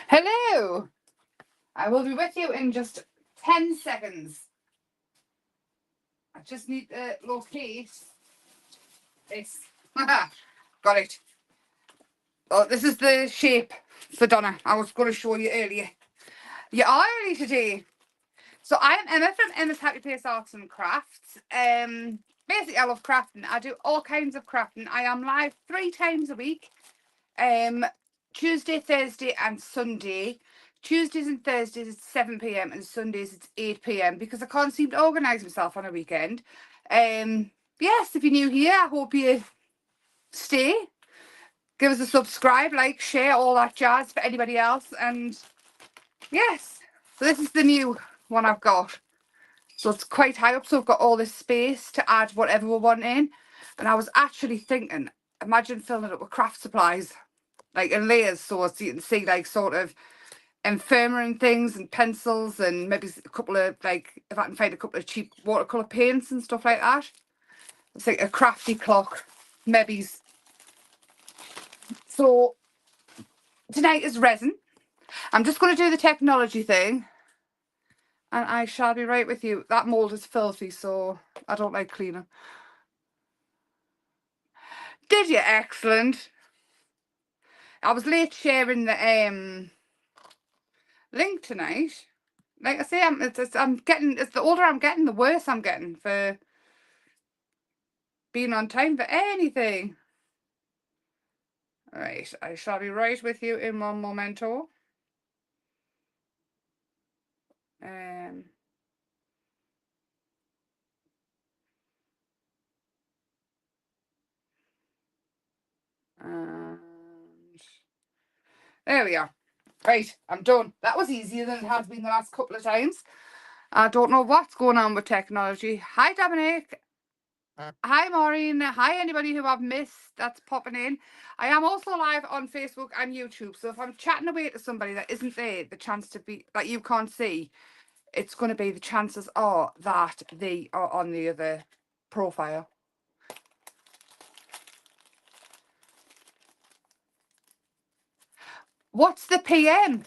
Hello. I will be with you in just 10 seconds. I just need to locate this. Got it. Oh, this is the shape for Donna. I was going to show you earlier. You are early today. So I am Emma from Emma's Happy Place Arts and Crafts. Basically, I love crafting. I do all kinds of crafting. I am live 3 times a week. Tuesday, Thursday and Sunday. Tuesdays and Thursdays it's 7 p.m. and Sundays it's 8 p.m. because I can't seem to organise myself on a weekend. Yes, if you're new here, I hope you stay. Give us a subscribe, like, share, all that jazz for anybody else. And yes, so this is the new one I've got. So it's quite high up, so I've got all this space to add whatever we want in. And I was actually thinking, imagine filling it up with craft supplies, like in layers, so you can see like sort of infirmary and things and pencils and maybe a couple of, like, if I can find a couple of cheap watercolour paints and stuff like that. It's like a crafty clock, maybe. So tonight is resin. I'm just going to do the technology thing and I shall be right with you. That mould is filthy, so I don't like cleaning. Did you? Excellent. I was late sharing the link tonight. Like I say, I'm getting, it's the older I'm getting, the worse I'm getting for being on time for anything. Right, I shall be right with you in one momento. And there we are. Right, I'm done. That was easier than it has been the last couple of times. I don't know what's going on with technology. Hi, Dominic. Hi, Maureen. Hi, anybody who I've missed that's popping in. I am also live on Facebook and YouTube. So if I'm chatting away to somebody that isn't there, the chance to be that you can't see, it's going to be the chances are that they are on the other profile. What's the PM?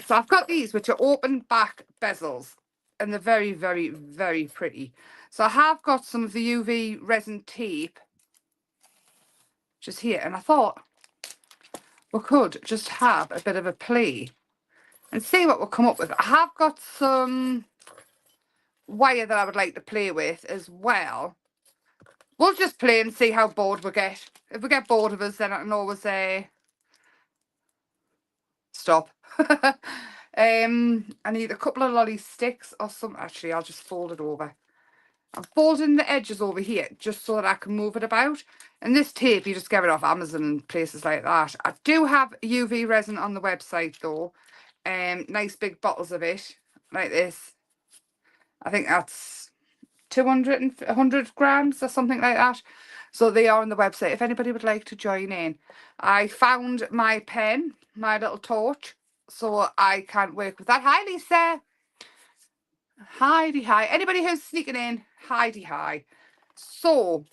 So I've got these, which are open back bezels, and they're very, very, very pretty. So I have got some of the UV resin tape just here, and I thought we could just have a bit of a play and see what we'll come up with. I have got some wire that I would like to play with as well. We'll just play and see how bored we get. If we get bored of us, then I can always say stop. I need a couple of lolly sticks or some. Actually, I'll just fold it over. I'm folding the edges over here just so that I can move it about. And this tape, you just get it off Amazon and places like that. I do have UV resin on the website though. Nice big bottles of it, like this. I think that's 200 and 100 grams or something like that. So they are on the website if anybody would like to join in. I found my pen, my little torch, so I can work with that. Hi, Lisa. Hi. Anybody who's sneaking in, hi. So,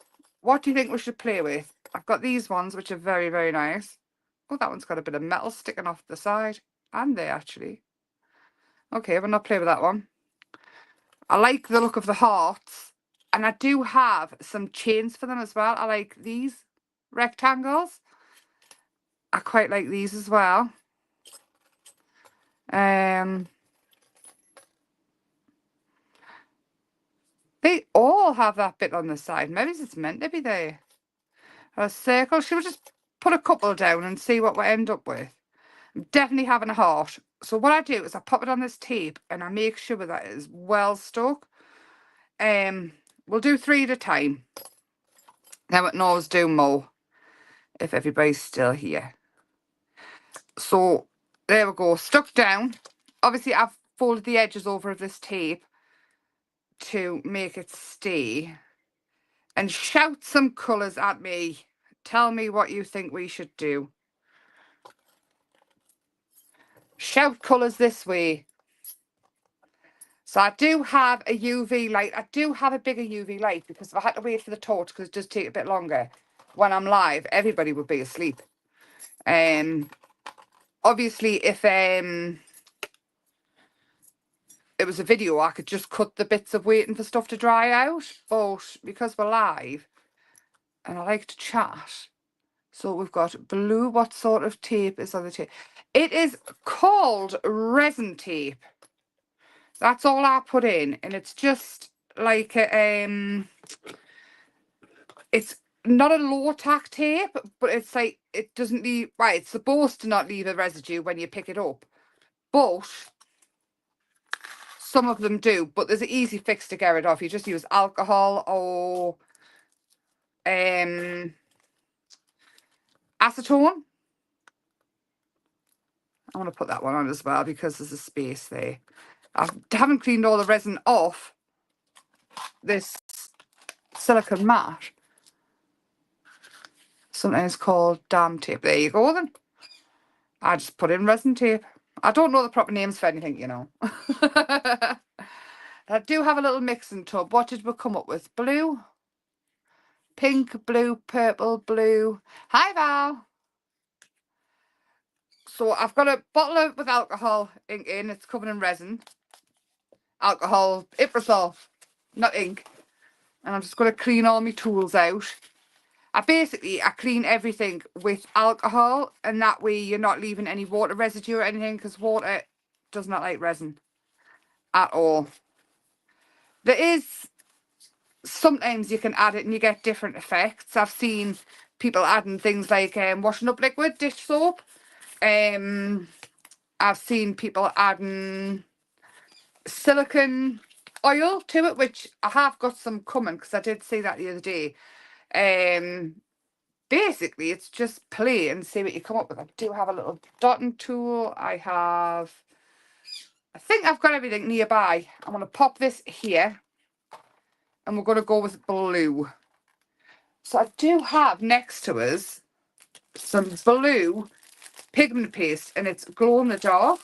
what do you think we should play with? I've got these ones, which are very, very nice. Oh, that one's got a bit of metal sticking off the side. And they actually. Okay, we'll not play with that one. I like the look of the hearts. And I do have some chains for them as well. I like these rectangles. I quite like these as well. They all have that bit on the side. Maybe it's meant to be there. A circle. Should we just put a couple down and see what we end up with? I'm definitely having a heart. So what I do is I pop it on this tape and I make sure that it is well stuck. We'll do 3 at a time. Then we can always do more if everybody's still here. So there we go, stuck down. Obviously I've folded the edges over of this tape to make it stay. And shout some colours at me. Tell me what you think we should do. Shout colours this way. So I do have a UV light. I do have a bigger UV light because if I had to wait for the torch, because it does take a bit longer, when I'm live, everybody would be asleep. obviously if it was a video, I could just cut the bits of waiting for stuff to dry out, but because we're live and I like to chat, so we've got blue. What sort of tape is on the tape? It is called resin tape. That's all I put in, and it's just like a, it's not a low tack tape, but it's like, it doesn't leave, right, it's supposed to not leave a residue when you pick it up, but some of them do. But there's an easy fix to get it off. You just use alcohol or acetone. I want to put that one on as well because there's a space there. I haven't cleaned all the resin off this silicone mat. Sometimes called dam tape. There you go then. I just put in resin tape. I don't know the proper names for anything, you know. I do have a little mixing tub. What did we come up with? Blue, pink, blue, purple, blue. Hi, Val. So I've got a bottle of with alcohol ink in. It's covered in resin. Alcohol, Iprosol, not ink. And I'm just going to clean all my tools out. I clean everything with alcohol, and that way you're not leaving any water residue or anything, because water does not like resin at all. There is, sometimes you can add it and you get different effects. I've seen people adding things like washing up liquid, dish soap. I've seen people adding silicone oil to it, which I have got some coming because I did see that the other day. Basically, it's just play and see what you come up with. I do have a little dotting tool. I think I've got everything nearby. I'm going to pop this here and we're going to go with blue. So I do have next to us some blue pigment paste, and it's glow in the dark.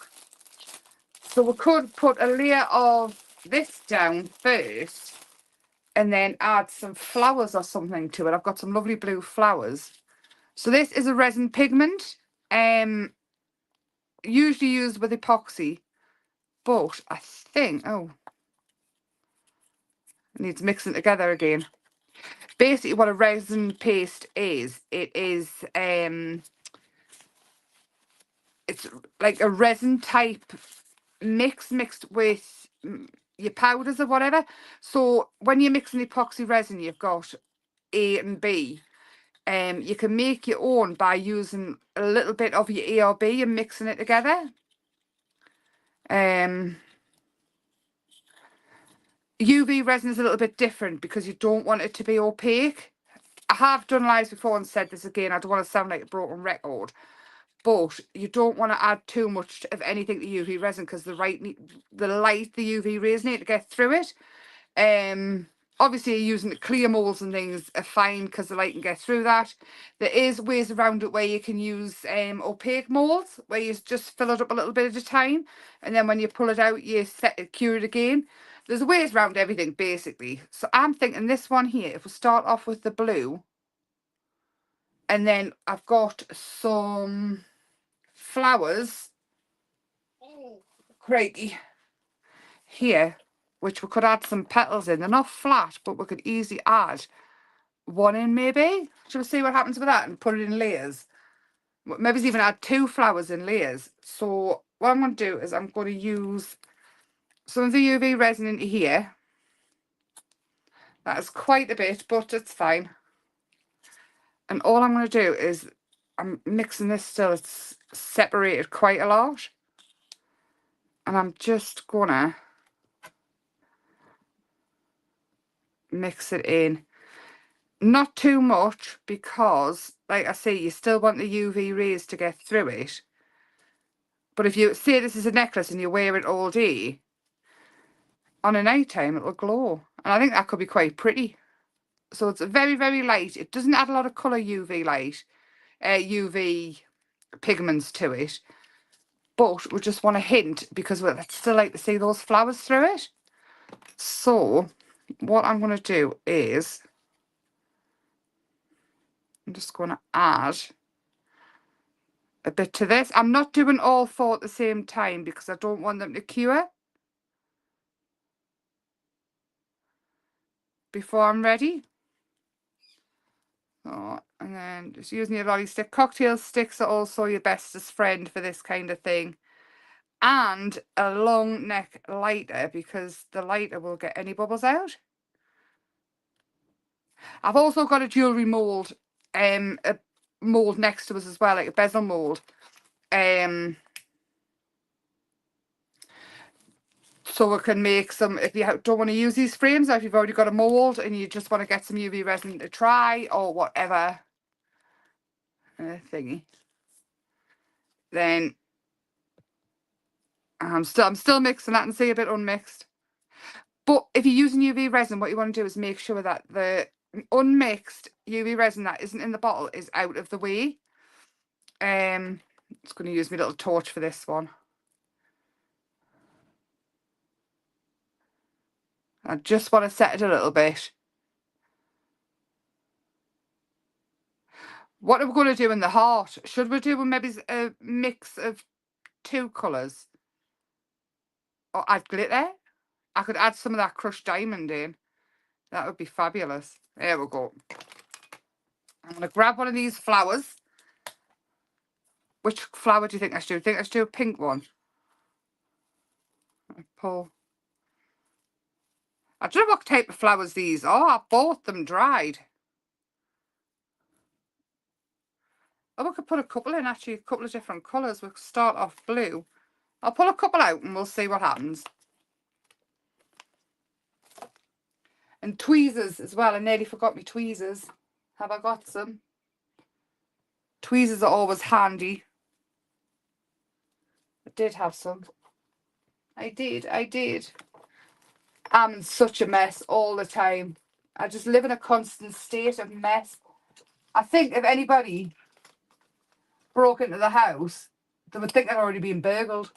So we could put a layer of this down first and then add some flowers or something to it. I've got some lovely blue flowers. So this is a resin pigment, usually used with epoxy, but I think, oh, it needs mixing together again. Basically what a resin paste is, it's like a resin type mixed with your powders or whatever. So when you're mixing epoxy resin, you've got A and B. You can make your own by using a little bit of your A or B and mixing it together. UV resin is a little bit different because you don't want it to be opaque. I have done lives before and said this again. I don't want to sound like a broken record, but you don't want to add too much of anything to UV resin because the UV rays need to get through it. Obviously using clear molds and things are fine because the light can get through that. There is ways around it where you can use opaque molds where you just fill it up a little bit at a time, and then when you pull it out you cure it again. There's ways around everything basically. So I'm thinking this one here, if we start off with the blue, and then I've got some flowers, crikey, here, which we could add some petals in. They're not flat, but we could easily add one in maybe. Shall we see what happens with that and put it in layers? Maybe even add 2 flowers in layers. So what I'm going to do is I'm going to use some of the UV resin into here. That is quite a bit, but it's fine. And all I'm going to do is I'm mixing this still. It's separated quite a lot. And I'm just going to mix it in. Not too much because, like I say, you still want the UV rays to get through it. But if you say this is a necklace and you wear it all day, on a night time it'll glow. And I think that could be quite pretty. So it's very, very light. It doesn't add a lot of colour UV light, UV pigments to it. But we just want a hint because we'd still like to see those flowers through it. So what I'm going to do is I'm just going to add a bit to this. I'm not doing all four at the same time because I don't want them to cure before I'm ready. Oh, and then just using your lolly stick. Cocktail sticks are also your bestest friend for this kind of thing. And a long neck lighter, because the lighter will get any bubbles out. I've also got a jewellery mould, a mould next to us as well, like a bezel mould. So we can make some, if you don't want to use these frames, or if you've already got a mould and you just want to get some UV resin to try or whatever thingy, then I'm still mixing that and see a bit unmixed. But if you're using UV resin, what you want to do is make sure that the unmixed UV resin that isn't in the bottle is out of the way. Just going to use my little torch for this one. I just want to set it a little bit. What are we going to do in the heart? Should we do maybe a mix of 2 colours? Or add glitter? I could add some of that crushed diamond in. That would be fabulous. There we go. I'm going to grab one of these flowers. Which flower do you think I should do? Think I should do a pink one? Pull. I don't know what type of flowers these are. I bought them dried. Oh, we could put a couple in, actually, a couple of different colours. We'll start off blue. I'll pull a couple out and we'll see what happens. And tweezers as well. I nearly forgot my tweezers. Have I got some? Tweezers are always handy. I did have some. I did. I'm in such a mess all the time. I just live in a constant state of mess. I think if anybody broke into the house, they would think I'd already been burgled.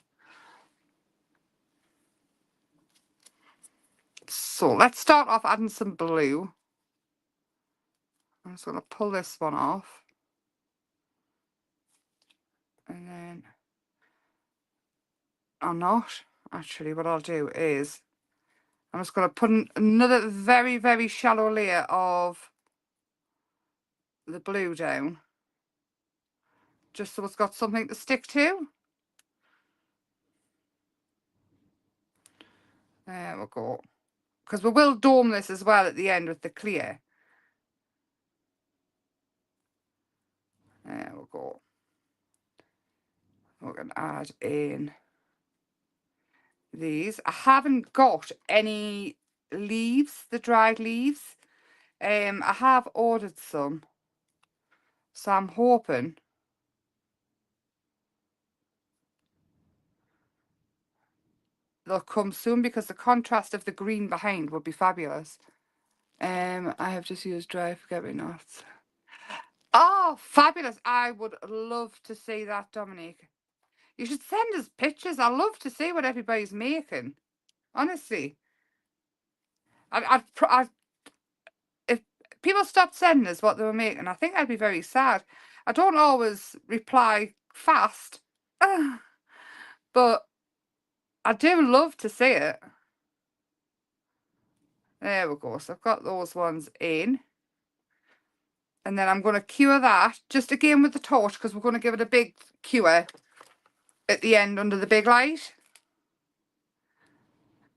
So let's start off adding some blue. I'm just going to pull this one off. And then, I'm not. Actually, what I'll do is, I'm just going to put another very, very shallow layer of the blue down. Just so it's got something to stick to. There we go. Because we will dome this as well at the end with the clear. There we go. We're going to add in these. I haven't got any leaves, the dried leaves. I have ordered some. So I'm hoping they'll come soon, because the contrast of the green behind would be fabulous. I have just used dry forget-me-nots. Oh, fabulous. I would love to see that, Dominique. You should send us pictures. I love to see what everybody's making. Honestly. If people stopped sending us what they were making, I think I'd be very sad. I don't always reply fast. But I do love to see it. There we go. So I've got those ones in. And then I'm going to cure that, just again with the torch, because we're going to give it a big cure at the end under the big light.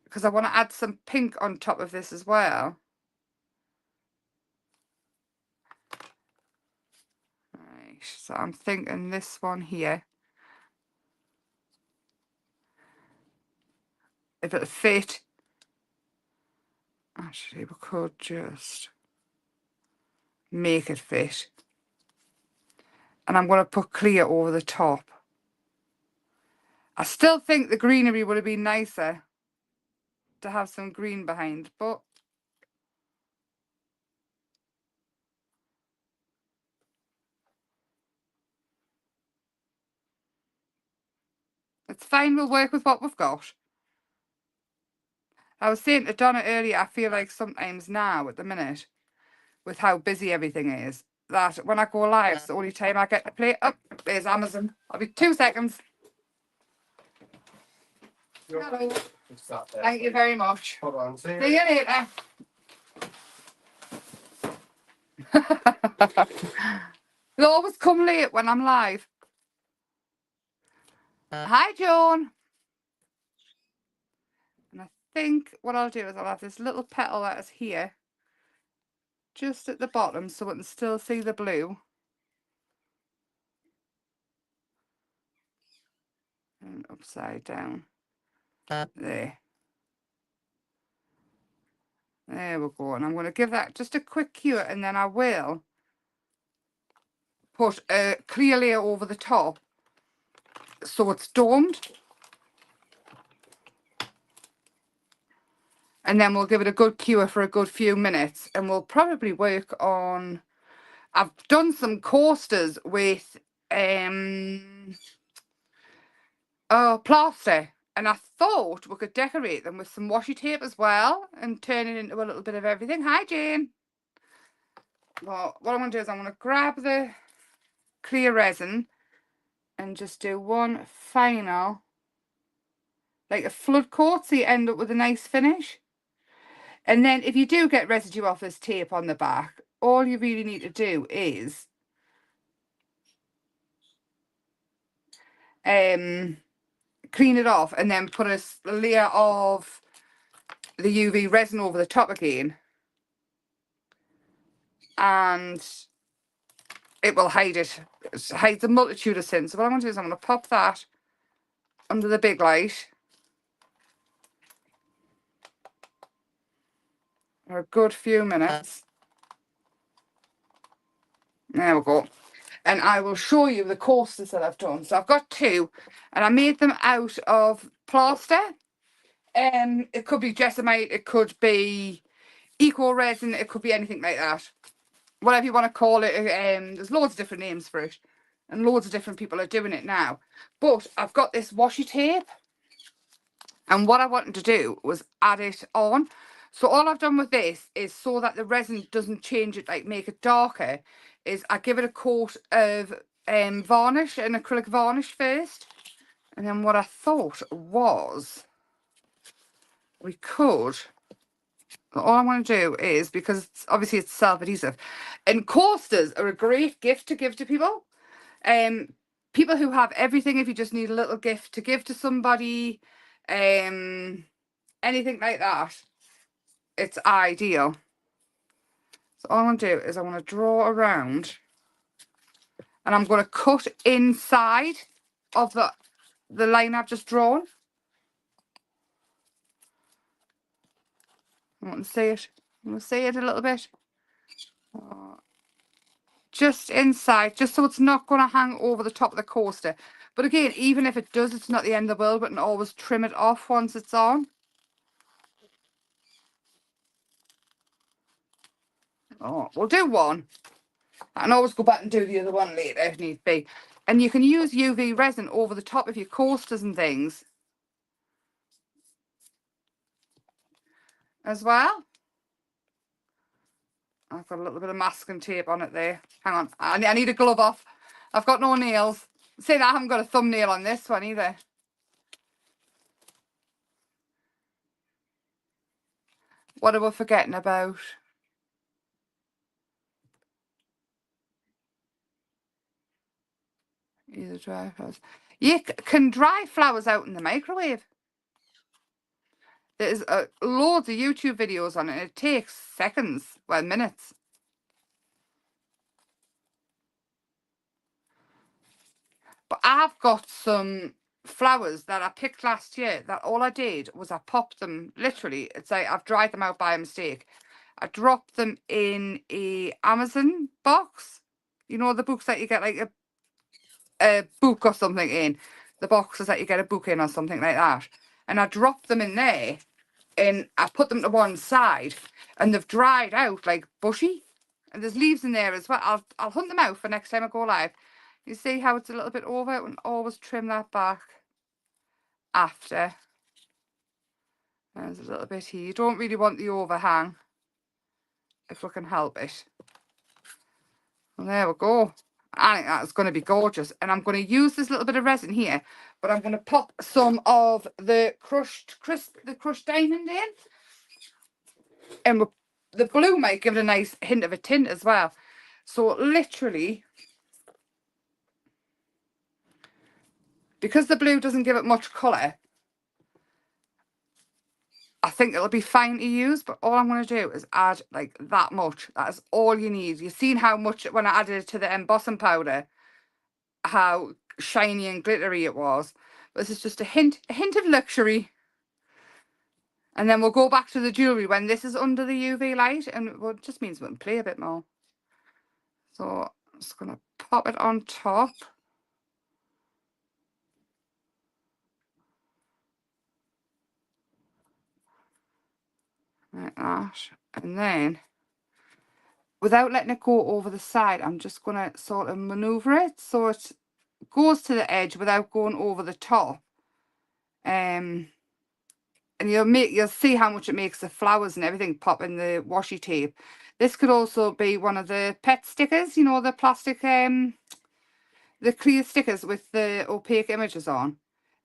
Because I want to add some pink on top of this as well. Right, so I'm thinking this one here, if it'll fit. Actually, we could just make it fit. And I'm going to put clear over the top. I still think the greenery would have been nicer to have some green behind, but it's fine. We'll work with what we've got. I was saying to Donna earlier, I feel like sometimes now at the minute, with how busy everything is, that when I go live, it's the only time I get to play. Oh, there's Amazon. I'll be 2 seconds. Hello. Thank you very much. Hold on, see you later. They always come late when I'm live. Hi, Joan. And I think what I'll do is I'll have this little petal that is here, just at the bottom, so we can still see the blue. And upside down. There. There we go. And I'm going to give that just a quick cure, and then I will put a clear layer over the top so it's domed. And then we'll give it a good cure for a good few minutes, and we'll probably work on, I've done some coasters with plaster, and I thought we could decorate them with some washi tape as well and turn it into a little bit of everything. Hi, Jane. Well, what I'm going to do is I'm going to grab the clear resin and just do one final, like a flood coat, so you end up with a nice finish. And then if you do get residue off this tape on the back, all you really need to do is clean it off and then put a layer of the UV resin over the top again, and it will hide it. It hides a multitude of sins. So what I'm going to do is I'm going to pop that under the big light for a good few minutes. There we go. And I will show you the coasters that I've done. So I've got two, and I made them out of plaster. It could be jessamite, it could be eco resin, it could be anything like that. Whatever you want to call it. There's loads of different names for it, and loads of different people are doing it now. But I've got this washi tape, and what I wanted to do was add it on. So all I've done with this is, so that the resin doesn't change it, like make it darker, is I give it a coat of varnish, and acrylic varnish first. And then what I thought was we could, all I want to do is, because it's, obviously it's self-adhesive, and coasters are a great gift to give to people. People who have everything, if you just need a little gift to give to somebody, anything like that, it's ideal. So all I want to do is I want to draw around, and I'm going to cut inside of the line I've just drawn. I want to see it. I want to see it a little bit. Just inside, just so it's not going to hang over the top of the coaster. But again, even if it does, it's not the end of the world. But can always trim it off once it's on. Oh, we'll do one. I can always go back and do the other one later if need be. And you can use UV resin over the top of your coasters and things as well. I've got a little bit of masking tape on it there. Hang on, I need a glove off. I've got no nails. See, that I haven't got a thumbnail on this one either. What are we forgetting about? Either dry flowers. You can dry flowers out in the microwave. There's loads of YouTube videos on it. It takes seconds, well, minutes. But I've got some flowers that I picked last year that all I did was I popped them, literally, it's like I've dried them out by mistake. I dropped them in a Amazon box. You know, the books that you get like a book or something in. The boxes that you get a book in or something like that. And I dropped them in there, and I put them to one side, and they've dried out like bushy, and there's leaves in there as well. I'll hunt them out for next time I go live. You see how it's a little bit over? And always trim that back after. There's a little bit here. You don't really want the overhang if we can help it. Well, there we go. I think that's going to be gorgeous. And I'm going to use this little bit of resin here, but I'm going to pop some of the crushed diamond in. And the blue might give it a nice hint of a tint as well. So literally, because the blue doesn't give it much colour, I think it'll be fine to use, but all I'm going to do is add like that much. That is all you need. You've seen how much when I added it to the embossing powder, how shiny and glittery it was. This is just a hint of luxury. And then we'll go back to the jewellery when this is under the UV light, and it just means we can play a bit more. So I'm just going to pop it on top. Like that. And then, without letting it go over the side, I'm just going to sort of manoeuvre it so it goes to the edge without going over the top. And you'll see how much it makes the flowers and everything pop in the washi tape. This could also be one of the pet stickers, you know, the plastic, the clear stickers with the opaque images on.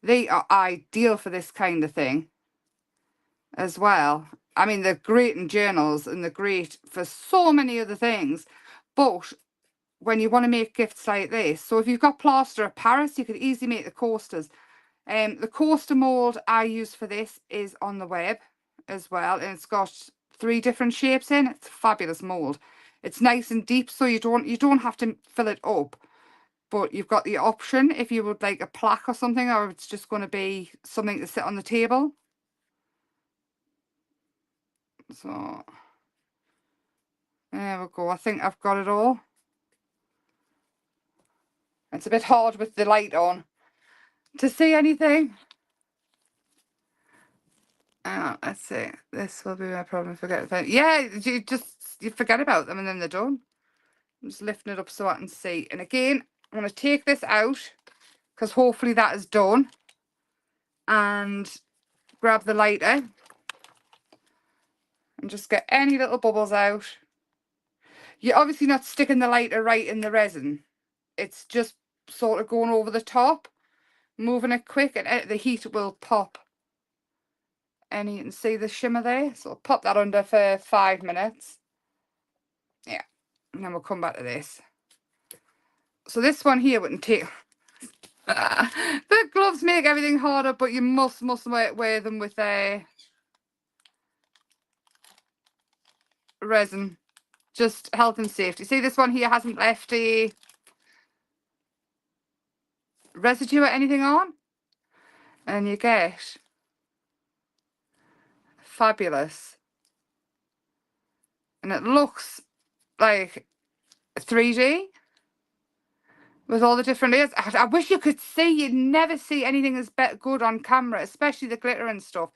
They are ideal for this kind of thing as well. I mean, they're great in journals and they're great for so many other things. But when you want to make gifts like this, so if you've got plaster of Paris, you could easily make the coasters. The coaster mold I use for this is on the web as well, and it's got 3 different shapes in. It's a fabulous mold. It's nice and deep, so you don't have to fill it up, but you've got the option if you would like a plaque or something, or it's just going to be something to sit on the table. So there we go. I think I've got it all. It's a bit hard with the light on to see anything. Let's see. This will be my problem. Forget about. Yeah, you forget about them and then they're done. I'm just lifting it up so I can see. And again, I'm going to take this out because hopefully that is done. And grab the lighter and just get any little bubbles out. You're obviously not sticking the lighter right in the resin. It's just sort of going over the top, moving it quick, and the heat will pop. And you can see the shimmer there. So I'll pop that under for 5 minutes. Yeah. And then we'll come back to this. So this one here wouldn't take... the gloves make everything harder, but you must wear them with resin. Just health and safety. See, this one here hasn't left a residue or anything on. And you get fabulous. And it looks like 3D with all the different layers. I wish you could see. You'd never see anything as good on camera, especially the glitter and stuff.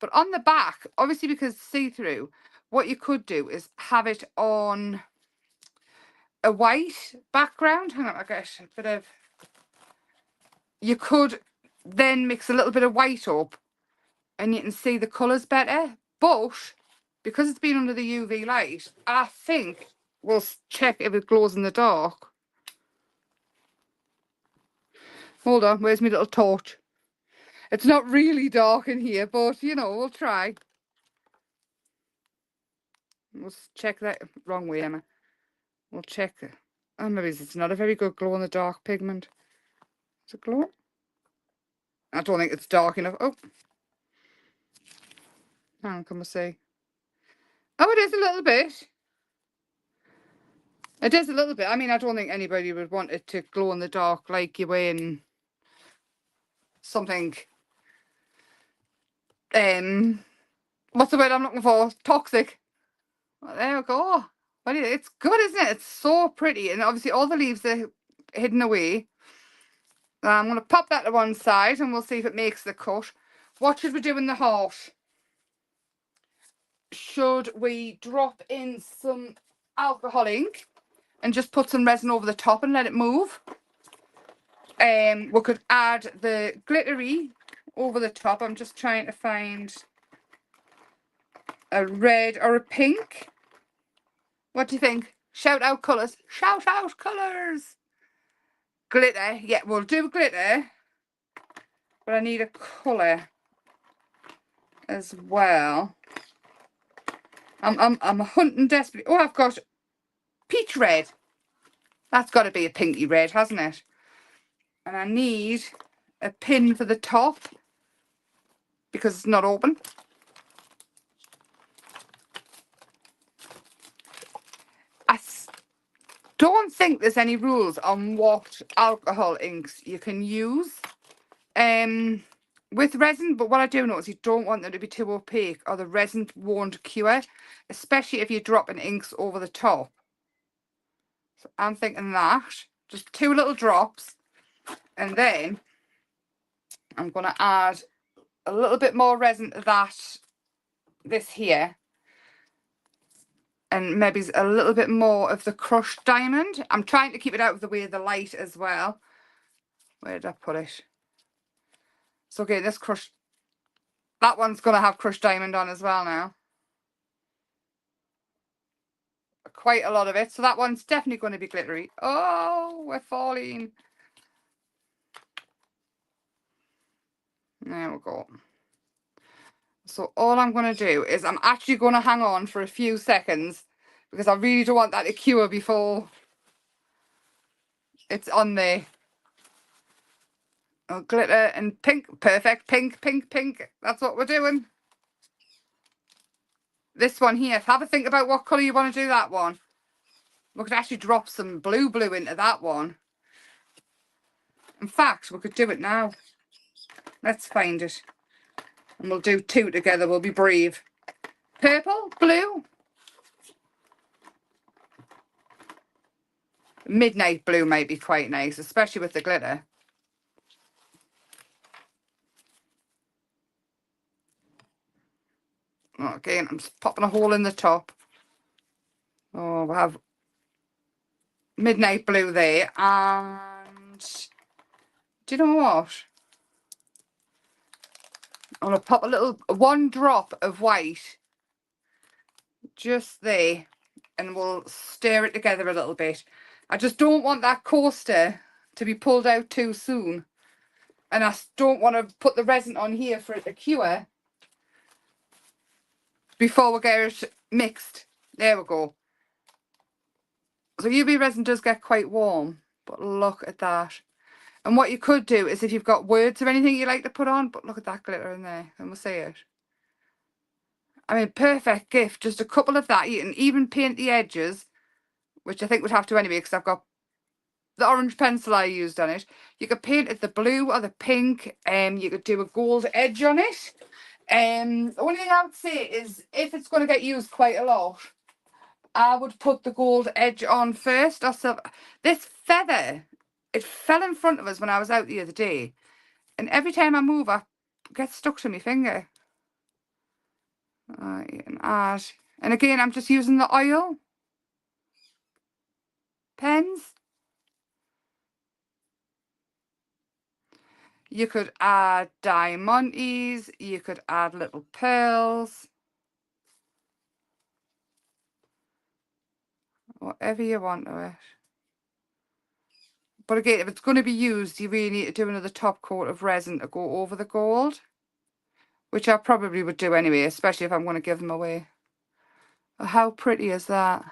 But on the back, obviously because it's see-through, what you could do is have it on a white background. Hang on, I get a bit of... You could then mix a little bit of white up and you can see the colours better. But because it's been under the UV light, I think we'll check if it glows in the dark. Hold on, where's my little torch? It's not really dark in here, but you know, we'll try. We'll check that. Wrong way, Emma. We'll check. Oh, maybe it's not a very good glow in the dark pigment. Is it glow? I don't think it's dark enough. Oh. Hang on, can we see? Oh, it is a little bit. It is a little bit. I mean, I don't think anybody would want it to glow in the dark like you're in something, what's the word I'm looking for? Toxic. Well, there we go. But it's good, isn't it? It's so pretty. And obviously all the leaves are hidden away. I'm going to pop that to one side and we'll see if it makes the cut. What should we do in the heart? Should we drop in some alcohol ink and just put some resin over the top and let it move? We could add the glittery over the top. I'm just trying to find a red or a pink. What do you think? Shout out colours. Shout out colours. Glitter. Yeah, we'll do glitter. But I need a colour as well. I'm hunting desperately. Oh, I've got peach red. That's got to be a pinky red, hasn't it? And I need a pin for the top because it's not open. Don't think there's any rules on what alcohol inks you can use with resin, but what I do know is you don't want them to be too opaque or the resin won't cure, especially if you're dropping inks over the top. So I'm thinking that, just 2 little drops, and then I'm going to add a little bit more resin to this here, and maybe a little bit more of the crushed diamond. I'm trying to keep it out of the way of the light as well. Where did I put it? So again, this crushed, that one's going to have crushed diamond on as well now. Quite a lot of it. So that one's definitely going to be glittery. Oh, we're falling. There we go. So all I'm going to do is I'm actually going to hang on for a few seconds because I really don't want that to cure before it's on there. Oh, glitter and pink. Perfect. Pink, pink, pink. That's what we're doing. This one here. Have a think about what colour you want to do that one. We could actually drop some blue into that one. In fact, we could do it now. Let's find it. And we'll do 2 together. We'll be brave. Purple, blue. Midnight blue might be quite nice, especially with the glitter. Again, I'm just popping a hole in the top. Oh, we'll have midnight blue there. And do you know what? I'm going to pop a little, 1 drop of white just there, and we'll stir it together a little bit. I just don't want that coaster to be pulled out too soon. And I don't want to put the resin on here for it to cure before we get it mixed. There we go. So UV resin does get quite warm, but look at that. And what you could do is if you've got words or anything you like to put on, but look at that glitter in there, and we'll see it. I mean, perfect gift, just a couple of that. You can even paint the edges, which I think would have to anyway because I've got the orange pencil I used on it. You could paint it the blue or the pink, and you could do a gold edge on it. The only thing I would say is if it's going to get used quite a lot, I would put the gold edge on first. Or silver. This feather, it fell in front of us when I was out the other day, and every time I move, it gets stuck to my finger. And add, and again, I'm just using the oil pens. You could add diamantes, you could add little pearls, whatever you want to it. But again, if it's going to be used, you really need to do another top coat of resin to go over the gold, which I probably would do anyway, especially if I'm going to give them away. Oh, how pretty is that?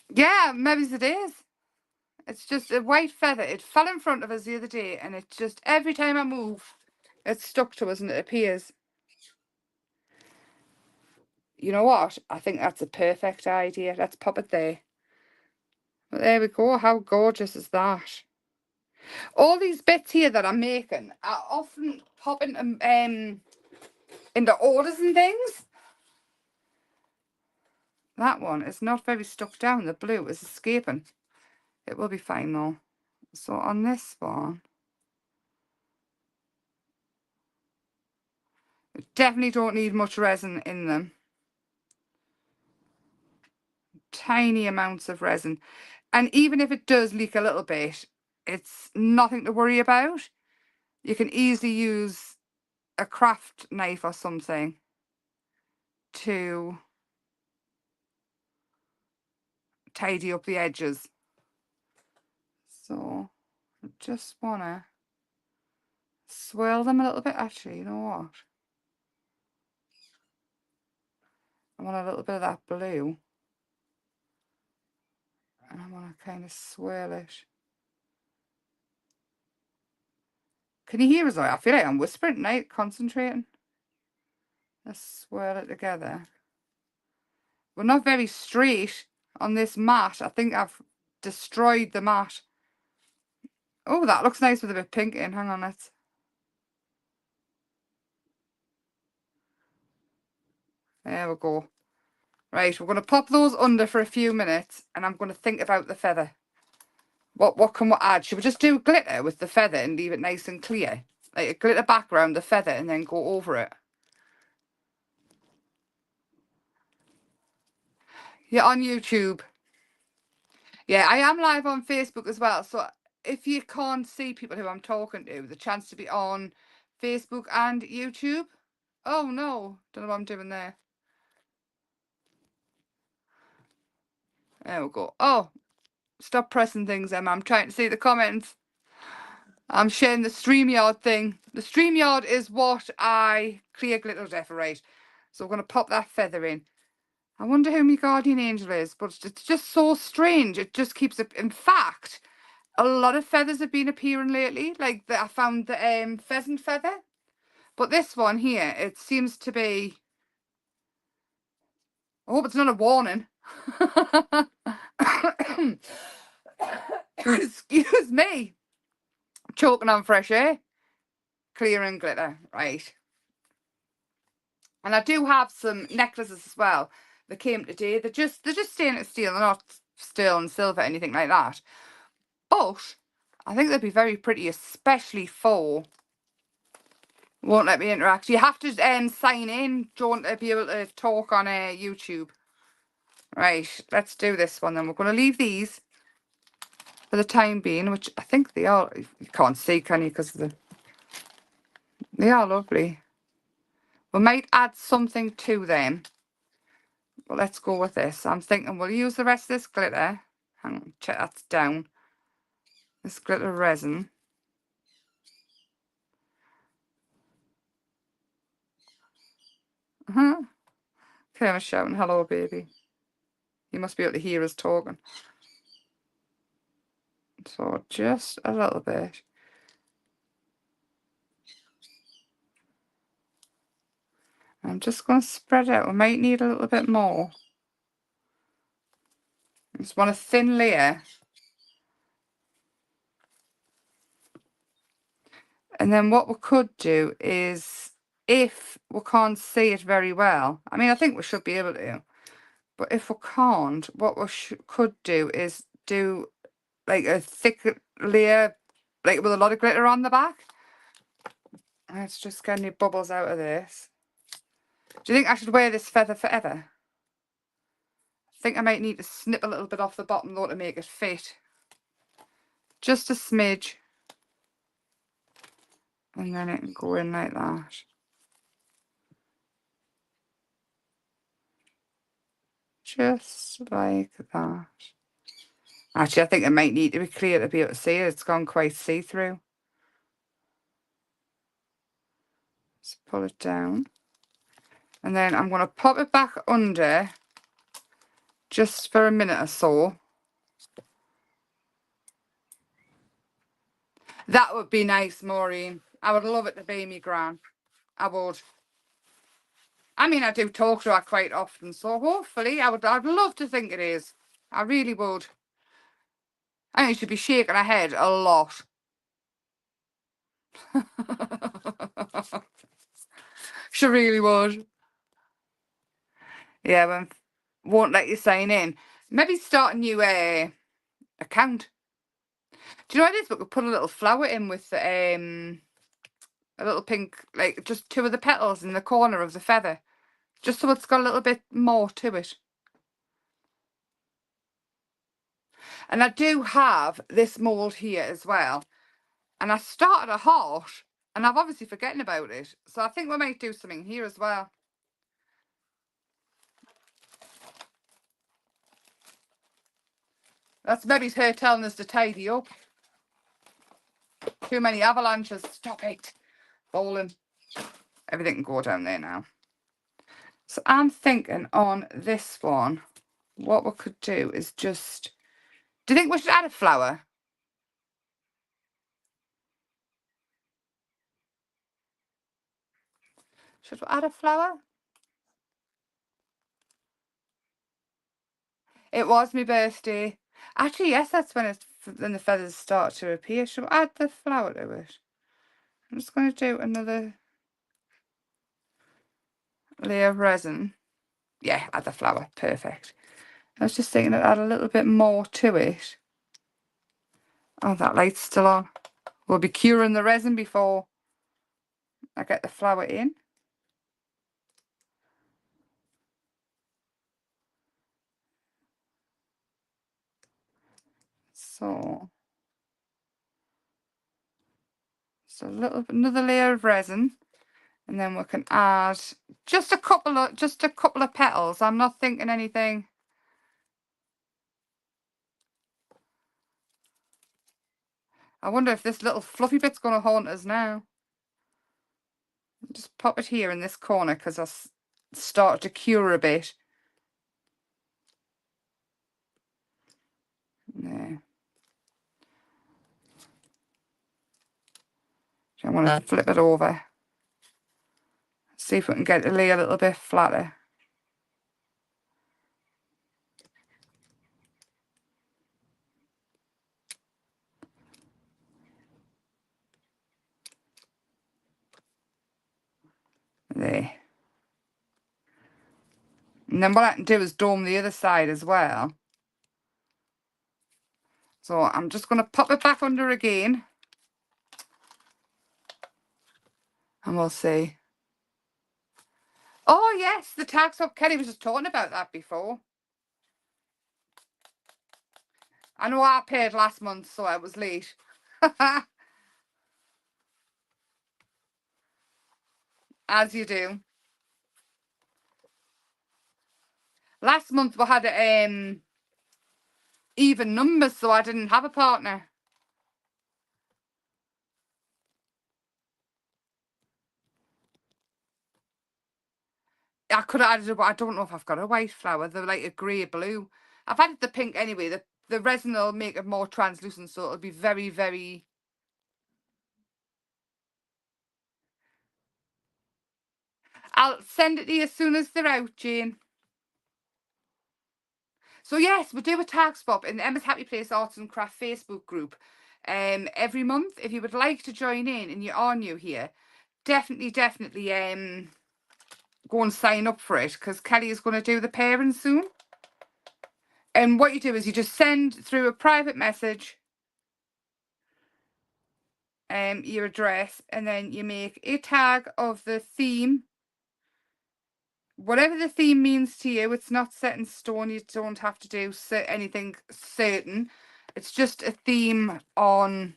Yeah, maybe it is. It's just a white feather. It fell in front of us the other day, and it just, every time I move, it's stuck to us and it appears. You know what? I think that's a perfect idea. Let's pop it there. But there we go. How gorgeous is that? All these bits here that I'm making, I often pop into orders and things. That one is not very stuck down. The blue is escaping. It will be fine though. So on this one, we definitely don't need much resin in them. Tiny amounts of resin. And even if it does leak a little bit, it's nothing to worry about. You can easily use a craft knife or something to tidy up the edges. So I just want to swirl them a little bit. Actually, you know what? I want a little bit of that blue. And I want to kind of swirl it. Can you hear us? I feel like I'm whispering tonight, concentrating. Let's swirl it together. We're not very straight on this mat. I think I've destroyed the mat. Oh, that looks nice with a bit of pink in. Hang on, let's... There we go. Right, we're going to pop those under for a few minutes and I'm going to think about the feather. What can we add? Should we just do glitter with the feather and leave it nice and clear? Like a glitter background, the feather, and then go over it. Yeah, on YouTube. Yeah, I am live on Facebook as well. So if you can't see people who I'm talking to, the chance to be on Facebook and YouTube. Oh no, don't know what I'm doing there. There we go. Oh, stop pressing things, Emma. I'm trying to see the comments. I'm sharing the StreamYard thing. The StreamYard is what I clear glitter for, right? So we're going to pop that feather in. I wonder who my guardian angel is, but it's just so strange. It just keeps it. In fact, a lot of feathers have been appearing lately. Like I found the pheasant feather. But this one here, it seems to be... I hope it's not a warning. Excuse me. Choking on fresh air. Clearing glitter. Right. And I do have some necklaces as well that came today. They're just stainless steel. They're not sterling silver, anything like that. But I think they'd be very pretty, especially for... Won't let me interact. You have to sign in, John, to be able to talk on YouTube. Right, let's do this one then. We're going to leave these for the time being, which I think they are... You can't see, can you? Because they are lovely. We might add something to them. But let's go with this. I'm thinking we'll use the rest of this glitter. Hang on, check that's down. This glitter resin. Okay, I'm shouting, hello, baby. You must be able to hear us talking. So just a little bit. I'm just going to spread out. We might need a little bit more. Just want a thin layer. And then what we could do is, if we can't see it very well, I mean, I think we should be able to, but if we can't, what we could do is do like a thick layer, like with a lot of glitter on the back. Let's just get any bubbles out of this. Do you think I should wear this feather forever? I think I might need to snip a little bit off the bottom though to make it fit. Just a smidge. And then it can go in like that. Just like that. Actually, I think it might need to be clear to be able to see it. It's gone quite see-through. Let's pull it down. And then I'm going to pop it back under just for a minute or so. That would be nice, Maureen. I would love it to be me gran. I would. I mean, I do talk to her quite often, so hopefully I'd love to think it is. I really would. I think she'd be shaking her head a lot. She really would. Yeah, but won't let you sign in. Maybe start a new account. Do you know what it is? We could put a little flower in with a little pink, like just two of the petals in the corner of the feather. Just so it's got a little bit more to it. And I do have this mould here as well. And I started a heart, and I've obviously forgotten about it. So I think we might do something here as well. That's maybe her telling us to tidy up. Too many avalanches. Stop it. Bowling. Everything can go down there now. So I'm thinking on this one, what we could do is just... Do you think we should add a flower? Should we add a flower? It was my birthday. Actually, yes, that's when the feathers start to appear. Should we add the flower to it? I'm just going to do another layer of resin. Yeah, add the flower. Perfect. I was just thinking I'd add a little bit more to it. Oh, that light's still on. We'll be curing the resin before I get the flower in. So another layer of resin, and then we can add just a couple of petals. I'm not thinking anything. I wonder if this little fluffy bit's going to haunt us now. Just pop it here in this corner because I started to cure a bit. There. So I want to flip it over. See if we can get the lay a little bit flatter. There. And then what I can do is dome the other side as well. So I'm just going to pop it back under again. And we'll see. Oh, yes, the tag top. Kelly was just talking about that before. I know I paid last month, so I was late. As you do. Last month we had even numbers, so I didn't have a partner. I could have added, but I don't know if I've got a white flower. They're like a grey blue. I've added the pink anyway. The resin will make it more translucent, so it'll be very, very... I'll send it to you as soon as they're out, Jane. So yes, we do a tag swap in the Emma's Happy Place Arts and Craft Facebook group every month. If you would like to join in and you are new here, definitely go and sign up for it, because Kelly is going to do the pairing soon. And what you do is you just send through a private message your address, and then you make a tag of the theme. Whatever the theme means to you, it's not set in stone. You don't have to do anything certain. It's just a theme on...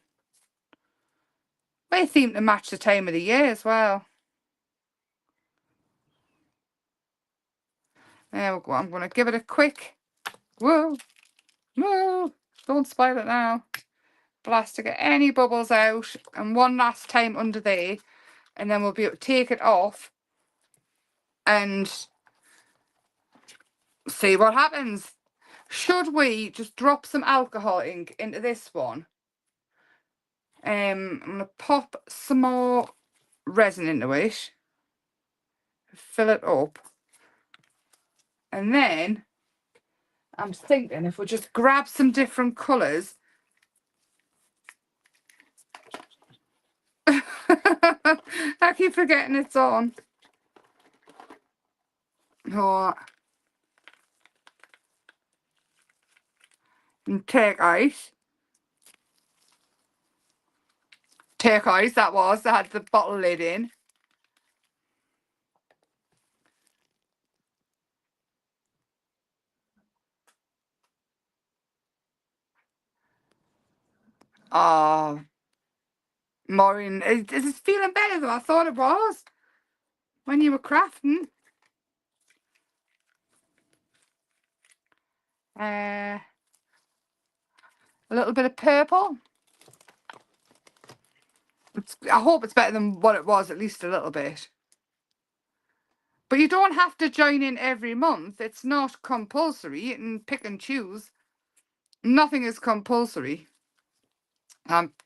a theme to match the time of the year as well. There we go. I'm going to give it a quick... Whoa! Whoa! Don't spoil it now. Blast to get any bubbles out. And one last time under there. And then we'll be able to take it off and see what happens. Should we just drop some alcohol ink into this one? I'm going to pop some more resin into it. Fill it up. And then I'm thinking if we just grab some different colours. I keep forgetting it's on. Oh. And turquoise. Turquoise, that was. I had the bottle lid in. Oh. Maureen, is it feeling better than I thought it was when you were crafting? A little bit of purple. I hope it's better than what it was, at least a little bit. But you don't have to join in every month. It's not compulsory. You can pick and choose. Nothing is compulsory.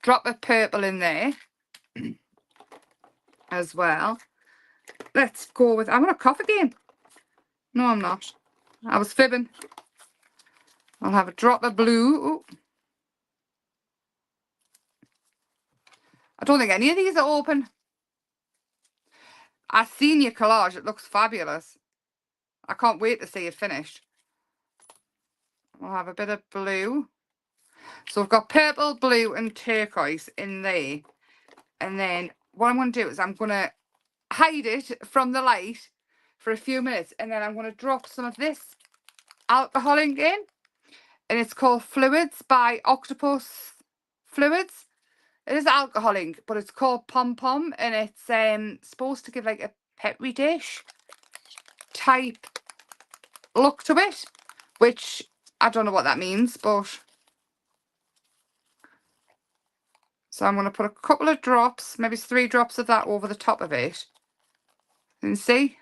Drop a purple in there as well. Let's go with... I'm going to cough again. No, I'm not. I was fibbing. I'll have a drop of blue. Ooh. I don't think any of these are open. I've seen your collage. It looks fabulous. I can't wait to see it finished. We'll have a bit of blue. So I've got purple, blue and turquoise in there. And then what I'm going to do is I'm going to hide it from the light for a few minutes. And then I'm going to drop some of this alcohol ink in. And it's called Fluids by Octopus Fluids. It is alcohol ink, but it's called Pom Pom. And it's supposed to give like a petri dish type look to it. Which I don't know what that means, but... So I'm going to put a couple of drops, maybe 3 drops of that over the top of it. And see?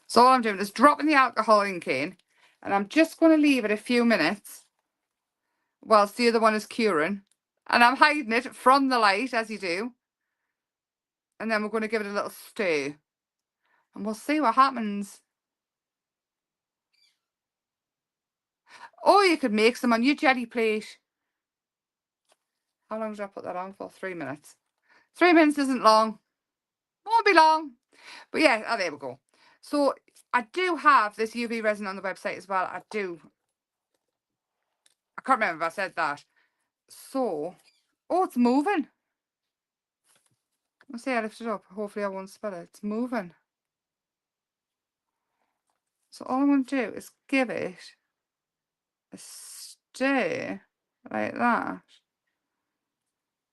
So all I'm doing is dropping the alcohol ink in. And I'm just going to leave it a few minutes whilst the other one is curing. And I'm hiding it from the light, as you do. And then we're going to give it a little stir. And we'll see what happens. Or you could make some on your jelly plate. How long did I put that on for? 3 minutes. 3 minutes isn't long. Won't be long. But yeah, oh, there we go. So I do have this UV resin on the website as well. I do. I can't remember if I said that. So, oh, it's moving. Let's see, I lift it up. Hopefully I won't spill it. It's moving. So all I'm going to do is give it a stir like that.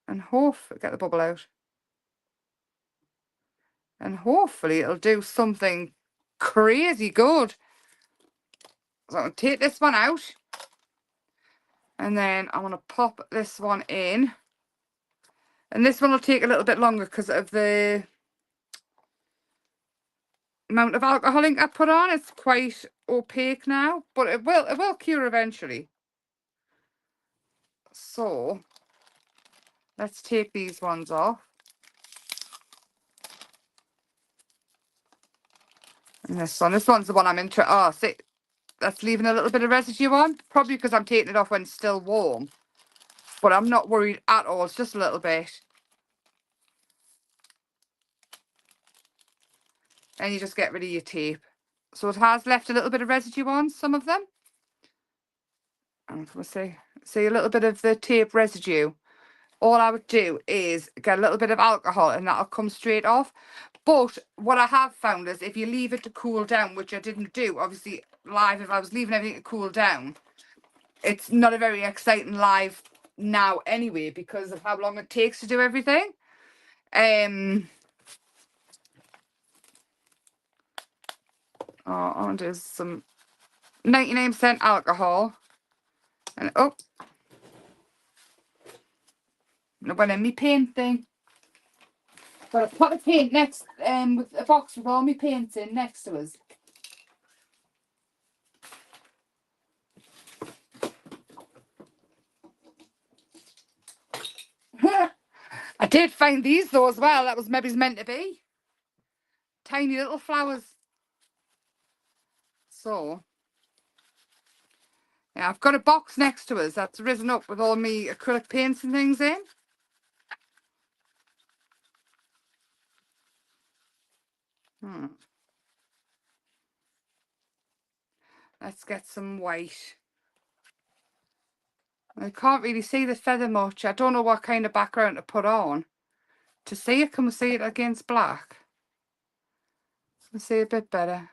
And hopefully, get the bubble out. And hopefully it'll do something crazy good. So I'm going to take this one out. And then I'm going to pop this one in. And this one will take a little bit longer because of the amount of alcohol ink I put on. It's quite opaque now, but it will cure eventually. So let's take these ones off. And this one's the one I'm interested. Oh, see, that's leaving a little bit of residue on, probably because I'm taking it off when it's still warm. But I'm not worried at all. It's just a little bit. And you just get rid of your tape. So it has left a little bit of residue on some of them. And we'll see a little bit of the tape residue. All I would do is get a little bit of alcohol and that'll come straight off. But what I have found is if you leave it to cool down, which I didn't do, obviously live, if I was leaving everything to cool down, it's not a very exciting live now anyway because of how long it takes to do everything. I'll do some 99% alcohol. And oh, I went in my paint thing. But I put the paint next, with a box with all my paints in next to us. I did find these though as well. That was maybe meant to be. Tiny little flowers. So, yeah, I've got a box next to us that's risen up with all my acrylic paints and things in. Let's get some white. I can't really see the feather much. I don't know what kind of background to put on. To see it, can we see it against black? Can we see a bit better?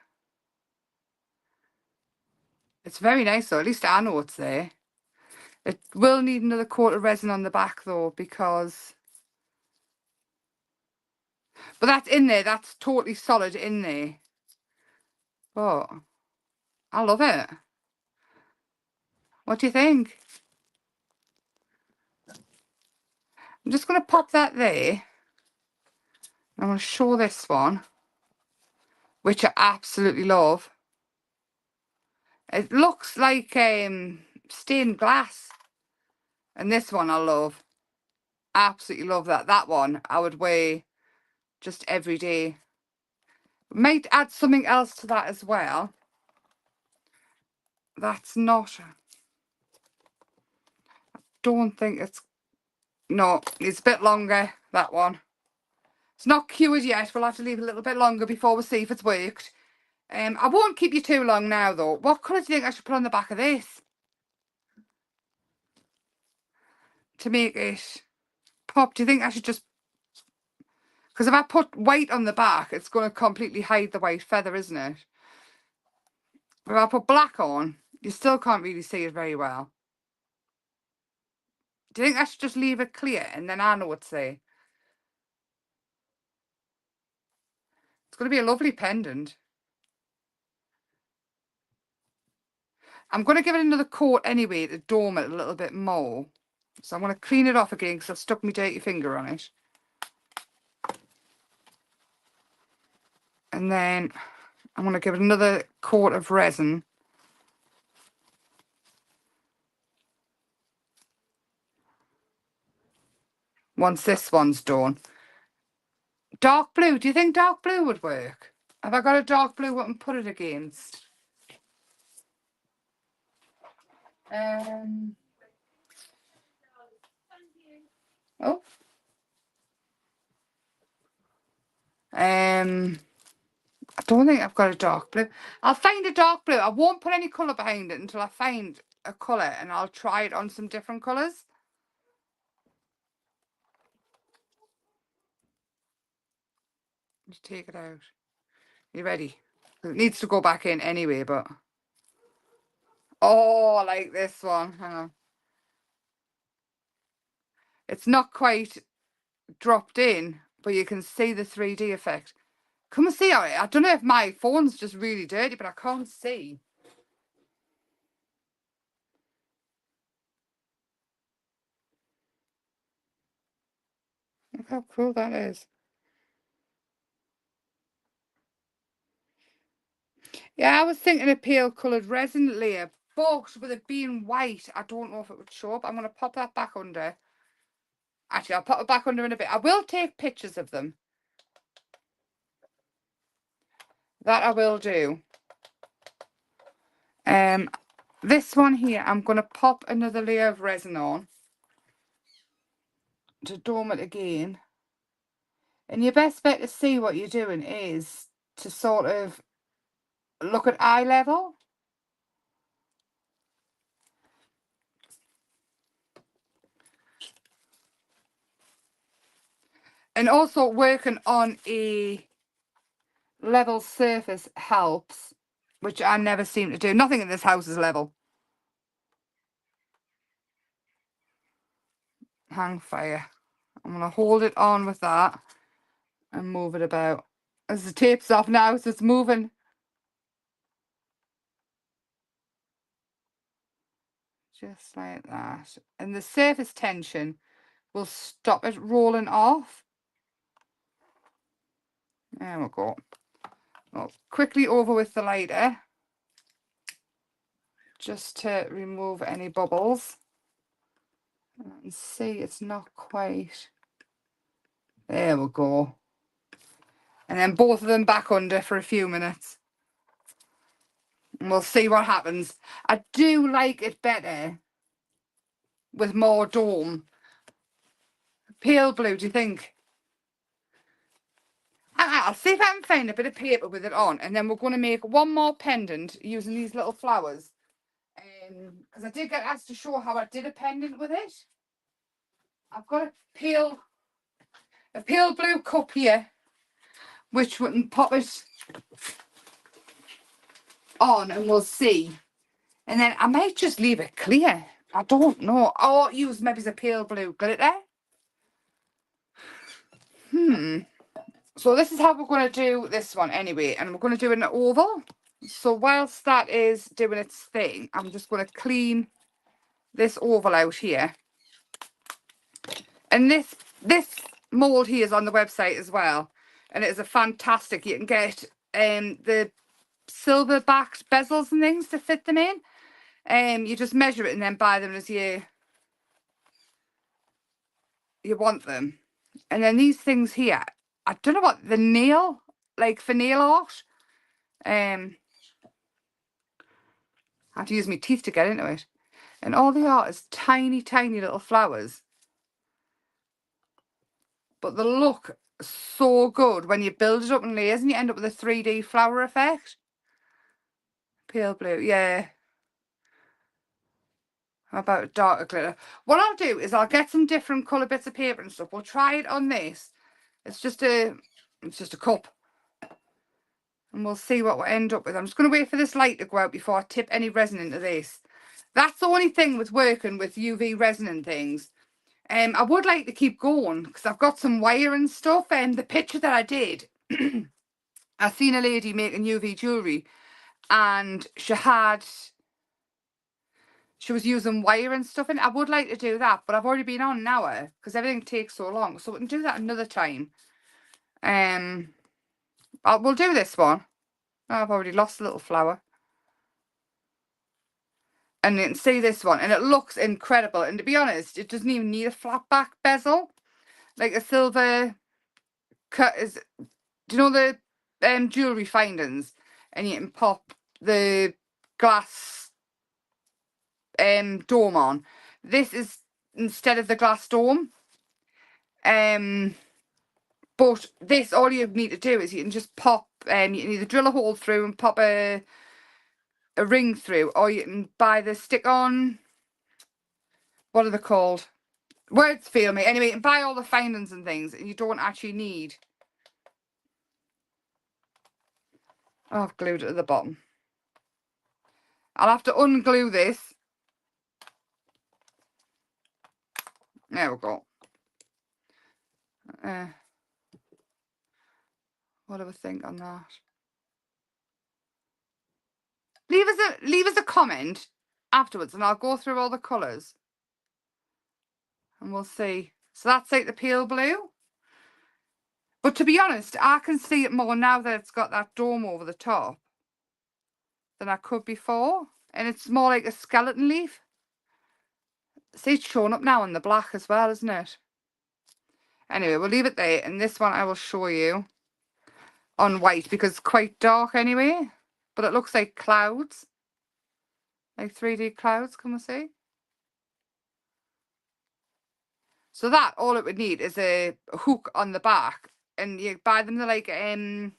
It's very nice though, at least I know it's there. It will need another coat of resin on the back though, because... But that's in there, that's totally solid in there. But I love it. What do you think? I'm just going to pop that there. I'm going to show this one, which I absolutely love. It looks like stained glass. And this one I love. Absolutely love that. That one I would wear just every day. Might add something else to that as well. That's not... don't think it's... no, it's a bit longer, that one. It's not cured yet. We'll have to leave it a little bit longer before we see if it's worked. I won't keep you too long now, though. What colour do you think I should put on the back of this? To make it pop, do you think I should just... because if I put white on the back, it's going to completely hide the white feather, isn't it? If I put black on, you still can't really see it very well. Do you think I should just leave it clear and then I know what to say? It's going to be a lovely pendant. I'm going to give it another coat anyway to dome it a little bit more. So I'm going to clean it off again because I've stuck my dirty finger on it. And then I'm going to give it another coat of resin. Once this one's done. Dark blue. Do you think dark blue would work? Have I got a dark blue what I can put it against? Oh. I don't think I've got a dark blue. I'll find a dark blue. I won't put any colour behind it until I find a colour, and I'll try it on some different colours. Just take it out. You ready? It needs to go back in anyway, but... oh, I like this one. Hang on. It's not quite dropped in, but you can see the 3D effect. Come and see how it... I don't know if my phone's just really dirty, but I can't see. Look how cool that is. Yeah, I was thinking a pale coloured resin layer, but with it being white, I don't know if it would show up. I'm going to pop that back under. Actually, I'll pop it back under in a bit. I will take pictures of them. That I will do. This one here, I'm going to pop another layer of resin on to dome it again. And your best bet to see what you're doing is to sort of look at eye level. And also working on a level surface helps, which I never seem to do. Nothing in this house is level. Hang fire. I'm going to hold it on with that and move it about. As the tape's off now, so it's moving. Just like that. And the surface tension will stop it rolling off. There we go. I'll quickly over with the lighter just to remove any bubbles. And see, it's not quite. There we go. And then both of them back under for a few minutes. And we'll see what happens. I do like it better with more dome. Pale blue, do you think? I'll see if I can find a bit of paper with it on, and then we're going to make one more pendant using these little flowers. Because I did get asked to show how I did a pendant with it. I've got a pale blue cup here, which we can pop it on and we'll see. And then I might just leave it clear. I don't know. Or use maybe a pale blue glitter. So this is how we're going to do this one anyway. And we're going to do an oval. So whilst that is doing its thing, I'm just going to clean this oval out here. And this mould here is on the website as well. And it is a fantastic. You can get the silver backed bezels and things to fit them in. You just measure it and then buy them as you want them. And then these things here, I don't know what the nail, like for nail art. I have to use my teeth to get into it. And all they are is tiny, tiny little flowers. But they look so good when you build it up in layers and you end up with a 3D flower effect. Pale blue, yeah. How about darker glitter? What I'll do is I'll get some different colour bits of paper and stuff. We'll try it on this. It's just a cup. And we'll see what we'll end up with. I'm just going to wait for this light to go out before I tip any resin into this. That's the only thing with working with UV resin and things. I would like to keep going because I've got some wire and stuff. And the picture that I did, I seen a lady making UV jewellery and she was using wire and stuff, and I would like to do that, but I've already been on an hour because everything takes so long, so we can do that another time. We'll do this one. Oh, I've already lost a little flower. And you can see this one, and it looks incredible. And to be honest, it doesn't even need a flat back bezel. Like a silver cut is, do you know the jewellery findings? And you can pop the glass dome on. This is instead of the glass dome. But this, all you need to do is you can just pop, you can either drill a hole through and pop a ring through, or you can buy the stick-on, what are they called? Words fail me. Anyway, you can buy all the findings and things, and you don't actually need. Oh, I've glued it at the bottom. I'll have to unglue this. There we go. What do I think on that? Leave us a comment afterwards, and I'll go through all the colours, and we'll see. So that's like the pale blue. But to be honest, I can see it more now that it's got that dome over the top than I could before. And it's more like a skeleton leaf. See, it's showing up now in the black as well, isn't it? Anyway, we'll leave it there. And this one I will show you on white because it's quite dark anyway. But it looks like clouds. Like 3D clouds, can we see? So that, all it would need is a hook on the back. And you buy them, they're like, you